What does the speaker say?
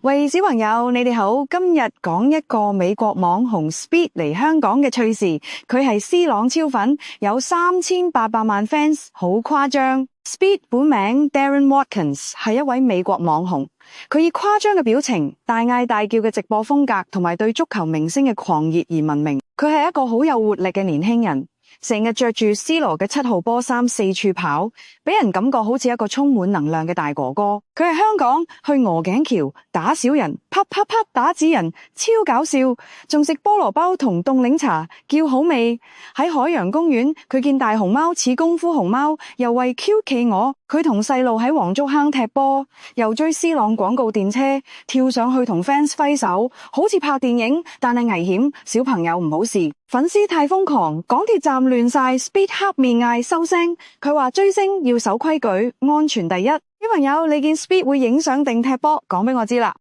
喂，小朋友，你哋好，今日講一個美國網紅 Speed 嚟香港嘅趣事。佢係 C 朗超粉，有3800萬 fans， 好誇張。Speed 本名 Darren Watkins 係一位美國網紅，佢以誇張嘅表情、大嗌大叫嘅直播風格同埋對足球明星嘅狂熱而聞名。佢係一個好有活力嘅年輕人，成日着住 C 羅嘅7號波衫四處跑，俾人感覺好似一個充滿能量嘅大哥哥。佢喺香港去鵝頸橋打小人，啪啪啪打紙人，超搞笑，仲食菠蘿包同凍檸茶，叫好味。喺海洋公園，佢見大熊貓似功夫熊貓，又為 Q 企鵝。佢同細路喺黃竹坑踢波，又追 C 朗廣告電車，跳上去同 fans 揮手，好似拍電影，但係危險，小朋友唔好試。粉絲太瘋狂，港鐵站亂晒 ，Speed 黑面嗌收聲。佢話追星要守規矩，安全第一。小朋友，你見 Speed 會影相定踢波？講俾我知啦。